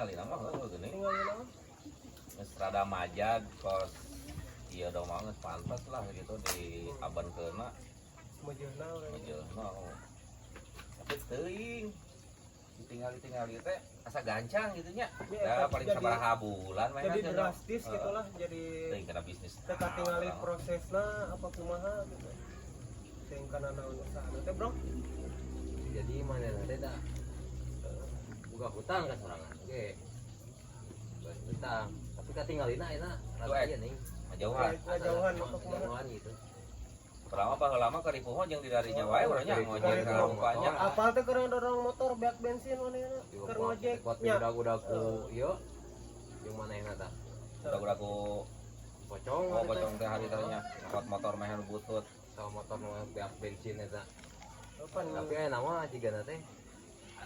tinggalin nama gini. Tinggalin nama. Geus rada majag kos ieu dong mah geus pantes lah gitu di aban keuna. Meujeuna urang. Meujeuna. Tapi teuing ditinggali teh asa gancang gitu nya. Ya paling sabaraha bulan mah jadi drastis gitulah jadi teuing kana bisnis. teka tingali prosesna apa kumaha gitu. Teuing kana naon usahana teh, Bro. Jadi mana nanti dah buka hutang kan sorangan. Oke. Hutang. Tapi katinggalin aja rada ieu ning. Jauhan. Jauhan maka kumaha. Jauhan gitu. Pertama baheula mah karipuh jeung di darinya wae urang nya ngojek ka rupanya. Apal teh keur dorong motor beak bensin manehna keur ngojek nya. Udah ku ieu. Yang mana yang eta? Udah-udaku Pocong. oh pocong teh hari teh nya ngangkat motor mah anu butut. Sama motor nu beak bensin eta. Apa Tapi nama jigana teh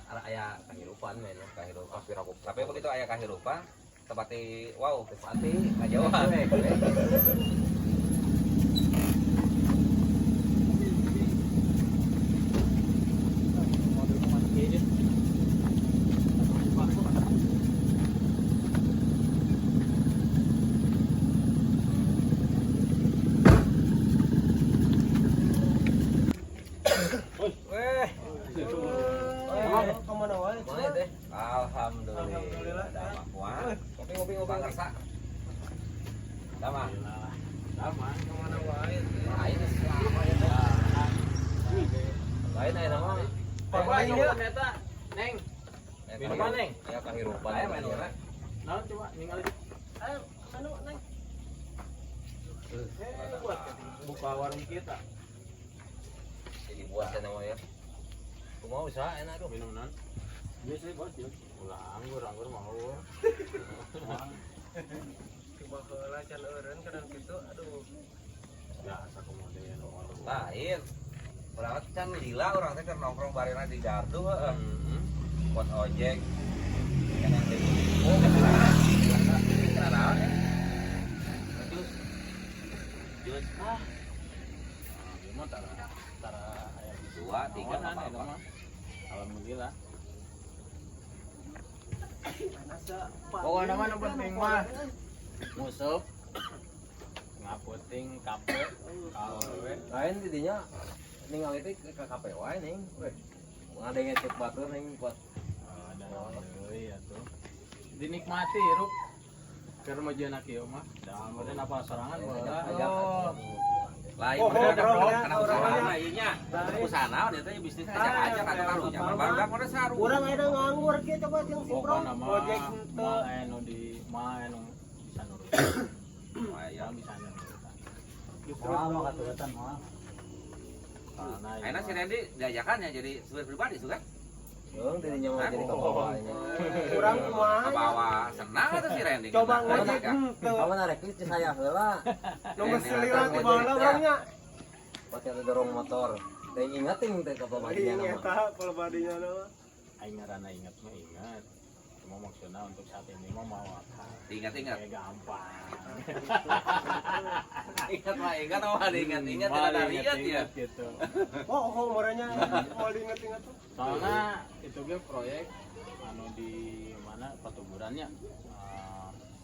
aya kahirupan men Kahirupan. kahirupan. Tapi begitu aya kahirupan tepati wow tepati ngajauhan. Kemana wae? Mana teh? Alhamdulillah. Damah kuat. Ngopi Bang Kersa. Damah. Sama. Kemana wae? Lain selama ya teh. Lain aya nama. Lain ya. Eta, Neng. Minuman, Neng. Aya kahirupan Aya main main urang. Naon coba ningali. Ayo, anu Neng. Buat buka warung kita. Jadi buat teh nama ya. Kumaha usaha enak dong. Minuman. Biasa bos ya. Anggur mau. Coba heula can eureun kadang kitu aduh. Biasa kemudian warung. Lain. Urang can lila urang teh keur nongkrong barena di gardu heeh. Buat ojek. Kan yang di oh kenapa naon ya? Jus Cuma tara aya gitu. 2 3 apa-apa. Alhamdulillah. Pokoknya nama nu penting mah Musup. Ngaputing kape. Kawe. lain didinya ningali teh ke kafe wae ning. Weh. Ngadenge cek batur ning buat Ada deui atuh. Dinikmati ruk. Keur meujeuna kieu mah. Da meureun apa sorangan ajak. Oh. Lain Oh, bener bro, bro, ya, karena orang usaha ya. mah ieu nya. Usaha naon eta nya bisnis ajak-ajak atuh karunya mah barudak mah saru. Urang aya nganggur kieu coba jeung si Bro. Pokona mah Ojek teu anu di anu bisa nurut. Ya Bisa nurut. justru mah katulisan mah. Karena Ayeuna si Randy diajakan ya jadi supir pribadi suka. Yung didinya mah jadi kapawanya. urang kumaha. Kebawa senang atuh si Randy. Coba Karena ngojek ajak. teu. Kamu narek itu saya heula. Nomor seliran di bawah urangnya. Pakai dorong motor. Teh ingat ting teh kapawanya Iya nama. tah kalau badinya nama. aing ngaranna ingat mah ingat. Cuma maksudnya untuk saat ini mah mau apa? Ingat-ingat. Kayak gampang. Ingat mah ingat mah ingat tidak ada lihat ya. Gitu. Oh, umurnya mau diinget-inget tuh. Soalnya itu ge proyek anu di mana patuburannya.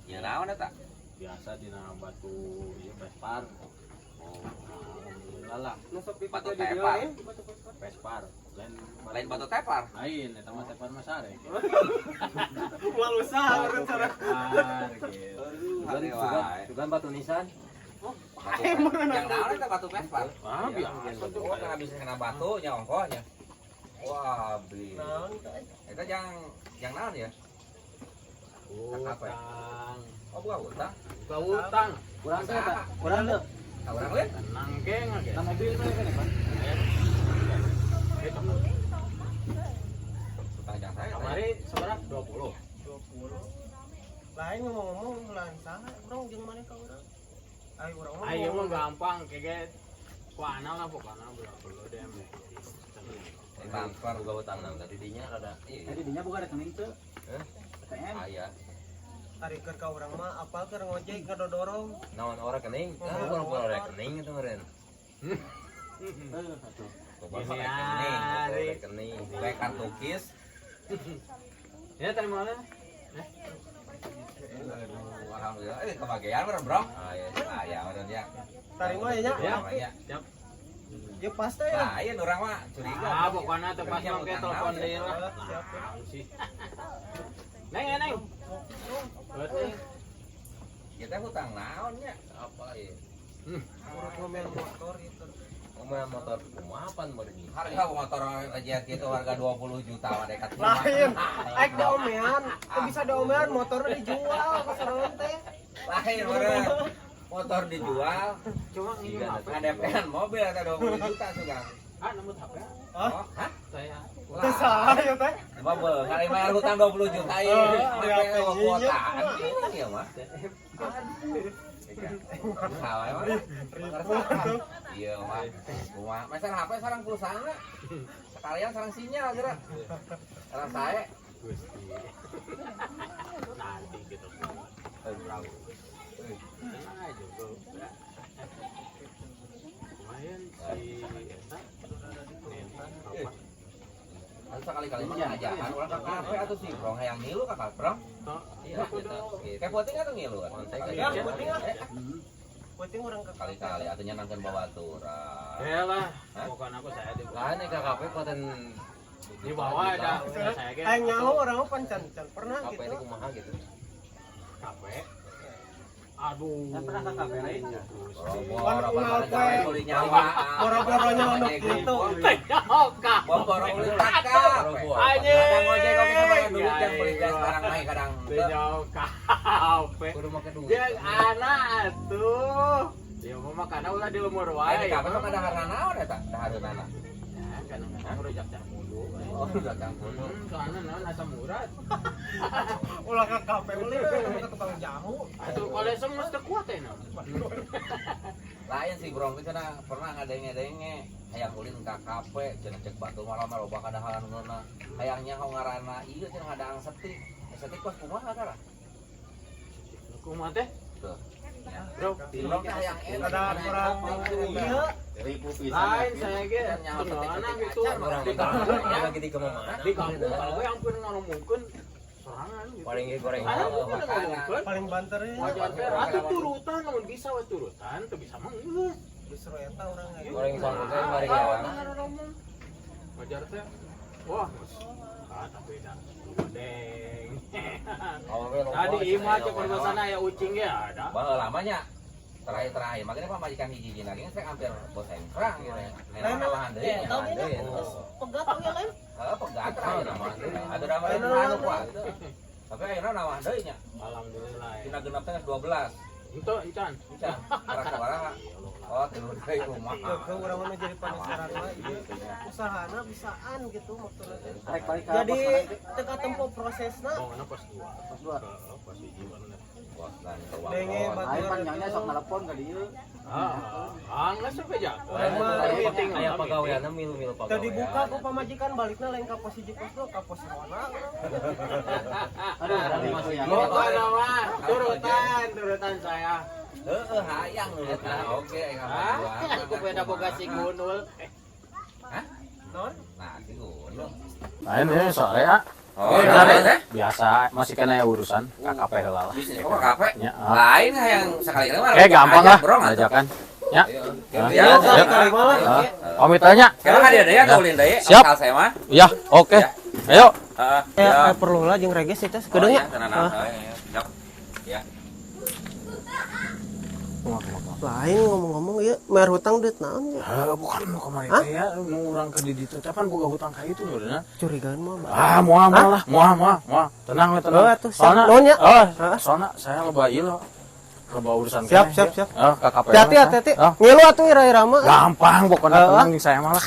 Ya naon eta? Biasa dina batu ieu Vespar. Oh, Alhamdulillah lah. Nusuk di Batu di tepar. lain, batu tepar. Vespar. Lain batu tepar. Lain eta mah tepar mah sare. Mal usaha urang sareng. Tepar gitu. Hari wae. Bukan batu nisan. Yang naon eta batu tepar? Ah, biasa tuh. Oh, karena bisa kena batu nya ongkohnya. Wah, beli. Naon teh? Eta yang naon ya? Apa ya? Utang. Oh, bukan utang. Buka utang. Kurang teh eta. Kurang teu. Nah, urang lain. Tenang geng aja. Nah, mobil itu kan apa? Utang jang saya. Kamari seberapa? 20. 20. Lain ngomong lain saha, urang jeung maneh ka urang. Ayo urang mah. Ayo mah gampang kayak kuana lah pokoknya belum deh. Transfer Buka utang nang tadi dinya rada. Tadi dinya buka rekening tuh. ATM. Aya. Ari keur ka urang mah apal keur ngojek ngadodorong. Naon ora rekening? Nah, bukan rekening itu meureun. Coba Ini rekening, hari. rekening. Kayak kartu kis. Ya tadi mana? Alhamdulillah, kebagian bener bro. Ya bener ya. Tarima ya nya. Ya. Ya pasti ya. Nah, iya orang mah curiga. Ah, pokoknya teu pas make telepon deui lah. Siap. Neng, neng. Berarti Kita hutang naon nya? Apa ya? Urut ngomel motor gitu. Ngomel motor kumapan beureun. Harga motor aja gitu harga 20 juta mah dekat Lain. Aik diomean. Teu bisa diomean motornya dijual ke sareun teh. Lain meureun. Motor dijual, cuma ini apa? ngadepean mobil atau 20 juta sudah. Ah, nomor HP. Hah? Hah? Saya. Teu salah ya teh. Mobil kali bayar hutang 20 juta ya. Sampai kuota. Iya mah. Salah mah. Iya mah. Cuma masalah HP sareng pulsana. Sekalian sareng sinyal geura. Sareng sae. Nanti gitu. Tenang aja, bro. Lumayan si Eta. Apa? Sekali-kali mah ngajakan ulah ka kafe atuh si Bro hayang ngilu ka kafe. Iya, kita Kayak penting atuh ngilu kan. Ya, penting ah. Penting orang ke Kali-kali atuh nyenangkeun babaturan. Yalah, bukan aku saya di lain ke kafe paten di bawah ada saya ge. Aing nyaho orang mah pancan pernah kafe ini gitu. kumaha gitu. Kafe. Aduh. Saya pernah ke kafe lain. Boro-boronya untuk gitu. Oka. Boro-boro ulit kakak. Kadang ngojek kok bisa bayar duit yang beli gas barang naik kadang. Bejau kafe. Kudu make duit. Jeung anak atuh. Ya mah makana ulah di umur Ayo wae. di kafe mah dahar naon eta? Dahareunana. Kan rujak campur. Oh, udah campur. Soalnya naon asam urat. Ulah ke kafe ulih ke tukang jamu. Atuh kolesem mah teu kuat ya naon. Lain sih Bro, kita pernah ngadenge-denge hayang ulin ka kafe, cenah cek batu malam mah loba kadahareunna. Hayangnya hong ngaranna ieu cenah ngadaang setik. Setik pas kumaha tara? Kumaha teh? Tuh. Bro, Bro teh hayang Ada kurang iya. Ribu lain saya ge tenana gitu. Ya lagi di kemana? Di kampung kalau gue yang pun ngomongkeun sorangan gitu. Paling goreng. Anak pun ngomongkeun. Paling banter ya. Wajar teh atuh turutan namun bisa we turutan teu bisa mah geus. Justru eta orang aja. Goreng sangkut teh mari ya. Wajar teh. Wah, kata beda. Deng. Tadi imah ke perbasana ya ucing ya ada. Baheula lamanya. Terakhir makanya pamajikan hiji lagi saya hampir bosen perang gitu ya. Memang lahan deui. Ya, tahu gitu. Pegat ya lain. Pegat terakhir nama. Ada nama anu kuat. Tapi ayeuna nawah deui nya. Alhamdulillah. Tina genep teh 12. Itu Ican. Bisa. Barang-barang. Oh, tilu deui rumah. Iya, ke urang mah jadi penasaran mah ieu usahana bisaan gitu maksudnya. Balik ke Jadi teka tempo prosesna. Oh, mana pas 2. Pas 2. Pas 1 bener. Wah, dan itu Denge Ayo panjangnya sok telepon ka dieu. Nggak sampai jatuh. Kayak pegawaianna milu-milu pegawai. Tadi buka ku pamajikan balikna lain ka pos hiji pos dua ka pos rona. Aduh, berarti masih yang Bukan mah, turutan saya. Heeh, hayang nu eta. Oke, Aku beda boga si Gunul. Hah? Non? Nah, si Gunul. Lain ya sore ya. Oh, teh? Biasa masih kena urusan KKP heula lah. Bisnis kok kafe? Ya. Lain hayang sekali-kali mah. Gampang lah Bro, ajakan. Ya. Ya, Kali malah. Pamit aja. sekarang ada ya kaulin deui. Siap. Saya mah. Ya, oke. Ayo. Ya, perlu lah jeung reges eta kedeungnya. Siap. Ya. Lain ngomong-ngomong ieu mer hutang duit naon ya? Bukan mau kemari teh ya, mau urang ke di ditu. Kapan boga hutang ka itu beurna? Curigaan mah. Moal lah, moal. Tenang we tenang. Oh, atuh, siap. Naon ya? Soalna saya loba ieu loh. Loba urusan Siap. KKP. Hati-hati. Ngilu atuh ira-ira mah. Gampang pokoknya tenang jeung saya mah lah.